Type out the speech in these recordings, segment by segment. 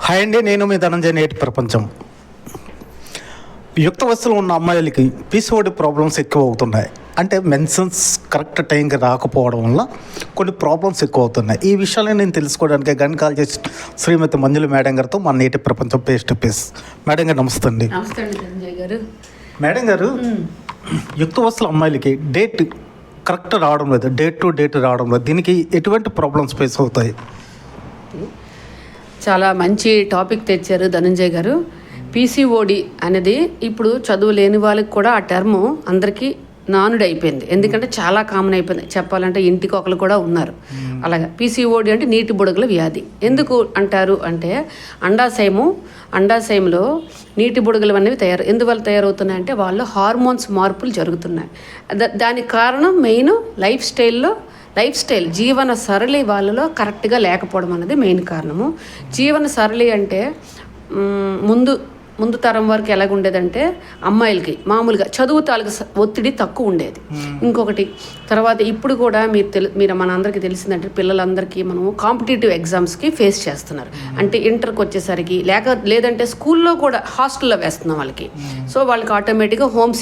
Hi అండి, నేను మీ ధనంజయ. నేటి ప్రపంచం. యుక్త వయసులో ఉన్న అమ్మాయిలకి పీసీఓడి ప్రాబ్లమ్స్ ఎక్కువ అవుతున్నాయి. అంటే మెన్సన్స్ కరెక్ట్ టైంకి రాకపోవడం వల్ల కొన్ని ప్రాబ్లమ్స్ ఎక్కువ అవుతున్నాయి. ఈ విషయాన్ని నేను తెలుసుకోవడానికి గైనకాలజిస్ట్ శ్రీమతి మంజుల మేడం గారితో మన నేటి ప్రపంచం ఫేస్ టు ఫేస్. మేడం గారు నమస్తే అండి. మేడం గారు, యుక్త వయసులో అమ్మాయిలకి డేట్ కరెక్ట్ రావడం లేదు, డేట్ టు డేట్ రావడం లేదు. దీనికి ఎటువంటి ప్రాబ్లమ్స్ ఫేస్ అవుతాయి? చాలా మంచి టాపిక్ తెచ్చారు ధనంజయ్ గారు. పీసీఓడి అనేది ఇప్పుడు చదువు లేని వాళ్ళకి కూడా ఆ టర్ము అందరికీ నానుడి అయిపోయింది. ఎందుకంటే చాలా కామన్ అయిపోయింది. చెప్పాలంటే ఇంటికి ఒకరు కూడా ఉన్నారు. అలాగే పీసీఓడి అంటే నీటి బుడగల వ్యాధి. ఎందుకు అంటారు అంటే అండాశయంలో నీటి బుడగలు అనేవి ఎందువల్ల తయారవుతున్నాయంటే వాళ్ళు హార్మోన్స్ మార్పులు జరుగుతున్నాయి. దానికి కారణం మెయిన్ లైఫ్ స్టైల్ జీవన సరళి వాళ్ళలో కరెక్ట్గా లేకపోవడం అనేది మెయిన్ కారణము. జీవన సరళి అంటే ముందు తరం వరకు ఎలాగ ఉండేదంటే అమ్మాయిలకి మామూలుగా చదువు తాలూకు ఒత్తిడి తక్కువ ఉండేది. ఇంకొకటి తర్వాత ఇప్పుడు కూడా మీరు మన అందరికీ తెలిసిందంటే పిల్లలందరికీ మనము కాంపిటేటివ్ ఎగ్జామ్స్కి ఫేస్ చేస్తున్నారు. అంటే ఇంటర్కి వచ్చేసరికి లేదంటే స్కూల్లో కూడా హాస్టల్లో వేస్తున్నాం వాళ్ళకి. సో వాళ్ళకి ఆటోమేటిక్గా హోమ్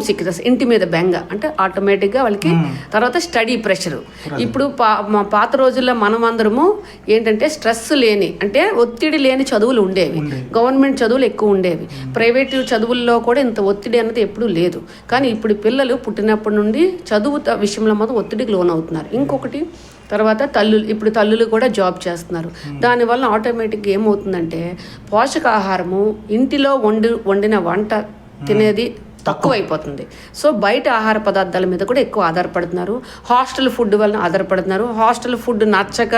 సిక్నెస్, ఇంటి మీద బెంగ అంటే ఆటోమేటిక్గా వాళ్ళకి. తర్వాత స్టడీ ప్రెషరు. ఇప్పుడు మా పాత రోజుల్లో మనమందరము ఏంటంటే స్ట్రెస్ లేని అంటే ఒత్తిడి లేని చదువులు ఉండేవి. గవర్నమెంట్ చదువులు ఎక్కువ ఉండేవి. ప్రైవేట్ చదువుల్లో కూడా ఇంత ఒత్తిడి అనేది ఎప్పుడూ లేదు. కానీ ఇప్పుడు పిల్లలు పుట్టినప్పటి నుండి చదువు విషయంలో మాత్రం ఒత్తిడికి లోనవుతున్నారు. ఇంకొకటి తర్వాత తల్లులు కూడా జాబ్ చేస్తున్నారు. దానివల్ల ఆటోమేటిక్గా ఏమవుతుందంటే పోషకాహారము ఇంటిలో వండిన వంట తినేది తక్కువైపోతుంది. సో బయట ఆహార పదార్థాల మీద కూడా ఎక్కువ ఆధారపడుతున్నారు. హాస్టల్ ఫుడ్ వలన ఆధారపడుతున్నారు. హాస్టల్ ఫుడ్ నచ్చక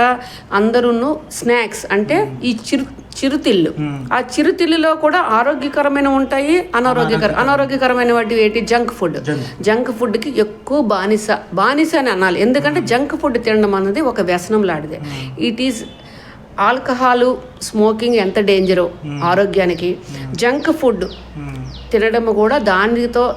అందరూ స్నాక్స్ అంటే ఈ చిరుతిళ్ళు, ఆ చిరుతిళ్ళులో కూడా ఆరోగ్యకరమైన ఉంటాయి, అనారోగ్యకరమైన వాటి ఏంటి జంక్ ఫుడ్కి ఎక్కువ బానిస అని అనాలి. ఎందుకంటే జంక్ ఫుడ్ తినడం అన్నది ఒక వ్యసనం లాంటిదే. ఇట్ ఈజ్ ఆల్కహాలు, స్మోకింగ్ ఎంత డేంజరో ఆరోగ్యానికి, జంక్ ఫుడ్ తినడం కూడా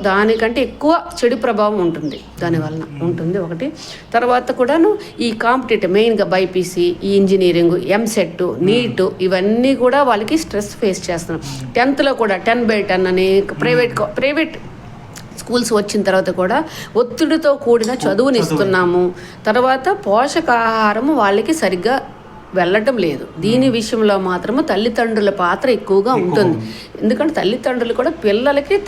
దానికంటే ఎక్కువ చెడు ప్రభావం ఉంటుంది. దానివలన ఉంటుంది ఒకటి. తర్వాత కూడాను ఈ కాంపిటేటివ్ మెయిన్గా బైపీసీ, ఈ ఇంజనీరింగ్, ఎంసెట్, నీట్ ఇవన్నీ కూడా వాళ్ళకి స్ట్రెస్ ఫేస్ చేస్తున్నారు. 10th కూడా 10/10 అని ప్రైవేట్ స్కూల్స్ వచ్చిన తర్వాత కూడా ఒత్తిడితో కూడిన చదువుని ఇస్తున్నాము. తర్వాత పోషకాహారము వాళ్ళకి సరిగ్గా వెళ్ళటం లేదు. దీని విషయంలో మాత్రము తల్లిదండ్రుల పాత్ర ఎక్కువగా ఉంటుంది. ఎందుకంటే తల్లిదండ్రులు కూడా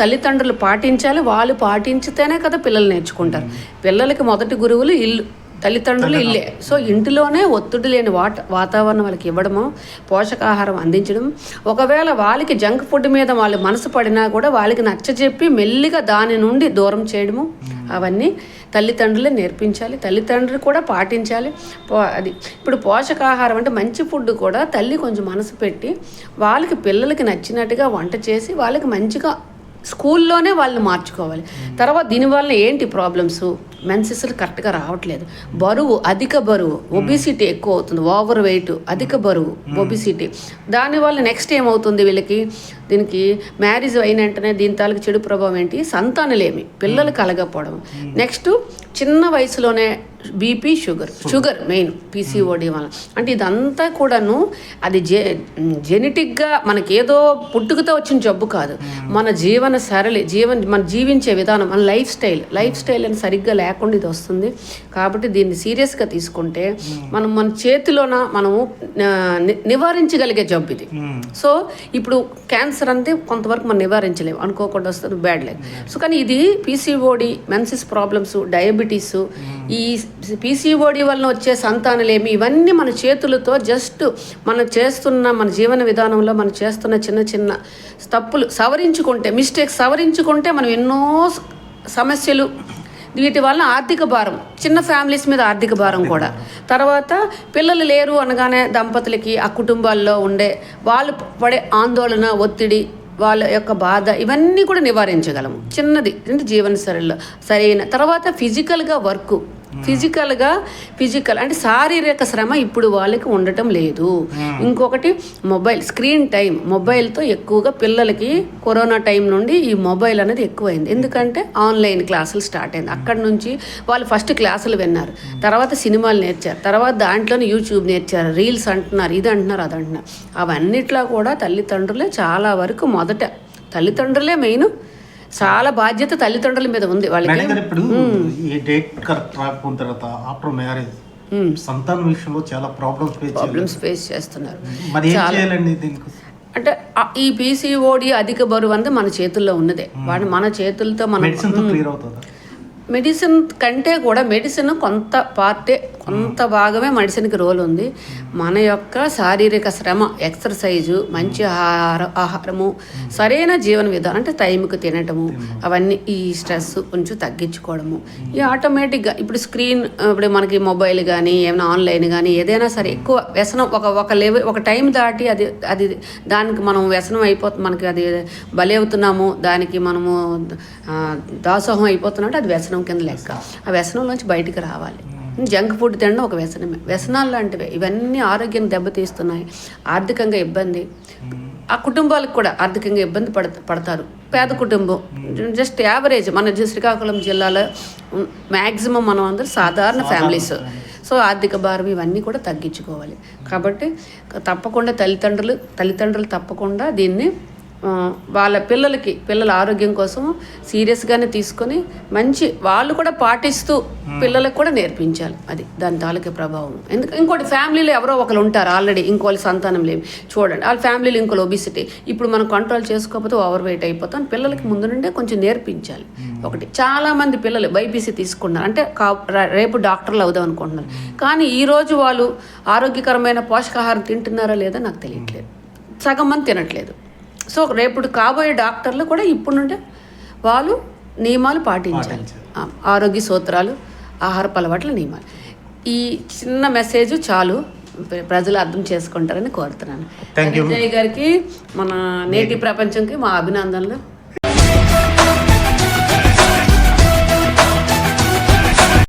తల్లిదండ్రులు పాటించాలి. వాళ్ళు పాటించితేనే కదా పిల్లలు నేర్చుకుంటారు. పిల్లలకి మొదటి గురువులు తల్లిదండ్రులు ఇల్లే. సో ఇంటిలోనే ఒత్తిడి లేని వాతావరణం వాళ్ళకి ఇవ్వడము, పోషకాహారం అందించడం. ఒకవేళ వాళ్ళకి జంక్ ఫుడ్ మీద వాళ్ళు మనసు పడినా కూడా వాళ్ళకి నచ్చజెప్పి మెల్లిగా దాని నుండి దూరం చేయడము, అవన్నీ తల్లిదండ్రులే నేర్పించాలి. తల్లిదండ్రులు కూడా పాటించాలి. అది ఇప్పుడు పోషకాహారం అంటే మంచి ఫుడ్ కూడా తల్లి కొంచెం మనసు పెట్టి వాళ్ళకి పిల్లలకి నచ్చినట్టుగా వంట చేసి వాళ్ళకి మంచిగా స్కూల్లోనే వాళ్ళని మార్చుకోవాలి. తర్వాత దీనివల్ల ఏంటి ప్రాబ్లమ్స్? మెన్సెస్లు కరెక్ట్గా రావట్లేదు, అధిక బరువు, ఒబిసిటీ ఎక్కువ అవుతుంది, ఓవర్ వెయిట్, అధిక బరువు, ఒబిసిటీ. దానివల్ల నెక్స్ట్ ఏమవుతుంది దీనికి మ్యారేజ్ అయిన వెంటనే దీని తాలూకు చెడు ప్రభావం ఏంటి? సంతానలేమి, పిల్లలు కలగకపోవడం. నెక్స్ట్ చిన్న వయసులోనే బీపీ, షుగర్ మెయిన్ పీసీఓడి వల్ల. అంటే ఇదంతా కూడాను అది జెనెటిక్గా మనకేదో పుట్టుకతో వచ్చిన జబ్బు కాదు. మన జీవన సరళి, మన జీవించే విధానం, మన లైఫ్ స్టైల్ అని సరిగ్గా లేకుండా ఇది వస్తుంది. కాబట్టి దీన్ని సీరియస్గా తీసుకుంటే మన చేతిలోన మనము నివారించగలిగే జబ్బు ఇది. సో ఇప్పుడు క్యాన్సర్ అంటే కొంతవరకు మనం నివారించలేము, అనుకోకుండా వస్తుంది, బ్యాడ్ లైఫ్. సో కానీ ఇది పీసీఓడి, మెన్సెస్ ప్రాబ్లమ్స్, డయాబెటీస్, ఈ పీసీఓడి వలన వచ్చే సంతానలేమి, ఇవన్నీ మన చేతులతో జస్ట్ మన జీవన విధానంలో మనం చేస్తున్న చిన్న చిన్న తప్పులు మిస్టేక్స్ సవరించుకుంటే మనం ఎన్నో సమస్యలు, వీటి వలన ఆర్థిక భారం, చిన్న ఫ్యామిలీస్ మీద ఆర్థిక భారం కూడా. తర్వాత పిల్లలు లేరు అనగానే దంపతులకి ఆ కుటుంబాల్లో వాళ్ళు పడే ఆందోళన, ఒత్తిడి, వాళ్ళ యొక్క బాధ, ఇవన్నీ కూడా నివారించగలము. చిన్నది అంటే జీవన సరైన తర్వాత ఫిజికల్గా వర్క్, ఫిజికల్ అంటే శారీరక శ్రమ ఇప్పుడు వాళ్ళకి ఉండటం లేదు. ఇంకొకటి స్క్రీన్ టైం, మొబైల్తో ఎక్కువగా పిల్లలకి కరోనా టైం నుండి ఈ మొబైల్ అనేది ఎక్కువైంది. ఎందుకంటే ఆన్లైన్ క్లాసులు స్టార్ట్ అయింది. అక్కడ నుంచి వాళ్ళు ఫస్ట్ క్లాసులు విన్నారు, తర్వాత సినిమాలు నేర్చారు, తర్వాత దాంట్లోనే యూట్యూబ్ నేర్చారు, రీల్స్ అంటున్నారు, ఇది అంటున్నారు, అది అంటున్నారు. అవన్నిట్లో కూడా తల్లిదండ్రులే చాలా వరకు తల్లిదండ్రులే మెయిన్. చాలా బాధ్యత తల్లిదండ్రుల మీద ఉంది వాళ్ళకి. ఇప్పుడు ఈ డేట్ కరెక్ట్ రాకపోయిన తర్వాత ఆఫ్టర్ మ్యారేజ్ సంతానం విషయంలో చాలా ప్రాబ్లమ్స్ ఫేస్ చేస్తున్నారు. మరి ఏం చేయాలండి దీనికి? అంటే ఈ పీసీఓడి అధిక బరువు అనేది మన చేతుల్లో ఉన్నదే. మన చేతులతో మనం క్లియర్ అవుతుందా? మెడిసిన్ కంటే కూడా మెడిసిన్ కొంత భాగమే మెడిసిన్కి రోల్ ఉంది. మన యొక్క శారీరక శ్రమ, ఎక్సర్సైజు, మంచి ఆహారము, సరైన జీవన విధానం అంటే టైంకి తినటము, అవన్నీ ఈ స్ట్రెస్ కొంచెం తగ్గించుకోవడము, ఈ ఆటోమేటిక్గా ఇప్పుడు ఇప్పుడు మనకి మొబైల్ కానీ ఏమైనా ఆన్లైన్ కానీ ఏదైనా సరే ఎక్కువ వ్యసనం ఒక లెవెల్, ఒక టైం దాటి అది దానికి మనం వ్యసనం అయిపోతుంది, మనకి అది బలి అవుతున్నాము, దానికి మనము దాసోహం అయిపోతున్నట్టు అది వ్యసనం కింద లెక్క. ఆ వ్యసనంలోంచి బయటికి రావాలి. జంక్ ఫుడ్ తినడం ఒక వ్యసనమే. వ్యసనాలు లాంటివే ఇవన్నీ ఆరోగ్యాన్ని దెబ్బతీస్తున్నాయి. ఆర్థికంగా ఇబ్బంది, ఆ కుటుంబాలకు కూడా ఆర్థికంగా ఇబ్బంది పడతారు. పేద కుటుంబం, జస్ట్ యావరేజ్ మన శ్రీకాకుళం జిల్లాలో మ్యాక్సిమం మనం అందరూ సాధారణ ఫ్యామిలీస్. సో ఆర్థిక భారం ఇవన్నీ కూడా తగ్గించుకోవాలి. కాబట్టి తప్పకుండా తల్లిదండ్రులు తప్పకుండా దీన్ని వాళ్ళ పిల్లల ఆరోగ్యం కోసం సీరియస్గానే తీసుకొని మంచి వాళ్ళు కూడా పాటిస్తూ పిల్లలకు కూడా నేర్పించాలి. అది దాని తాలూకా ప్రభావం. ఇంకోటి ఫ్యామిలీలో ఎవరో ఒకరు ఉంటారు ఆల్రెడీ, ఇంకోళ్ళ సంతానం లేవు. చూడండి వాళ్ళ ఫ్యామిలీలో ఇంకోళ్ళు ఒబిసిటీ, ఇప్పుడు మనం కంట్రోల్ చేసుకోకపోతే ఓవర్ వెయిట్ అయిపోతాం. పిల్లలకి ముందు నుండే కొంచెం నేర్పించాలి. ఒకటి చాలామంది పిల్లలు బైపీసీ తీసుకున్నారు అంటే రేపు డాక్టర్లు అవుదాం అనుకుంటున్నారు, కానీ ఈరోజు వాళ్ళు ఆరోగ్యకరమైన పోషకాహారం తింటున్నారా లేదా నాకు తెలియట్లేదు. సగం మంది తినట్లేదు. సో రేపు కాబోయే డాక్టర్లు కూడా ఇప్పుడు నుండే వాళ్ళు నియమాలు పాటించాలి. ఆరోగ్య సూత్రాలు, ఆహారపు అలవాట్ల నియమాలు. ఈ చిన్న మెసేజ్ చాలు ప్రజలు అర్థం చేసుకుంటారని కోరుతున్నాను. జయ గారికి మన నేటి ప్రపంచంకి మా అభినందనలు.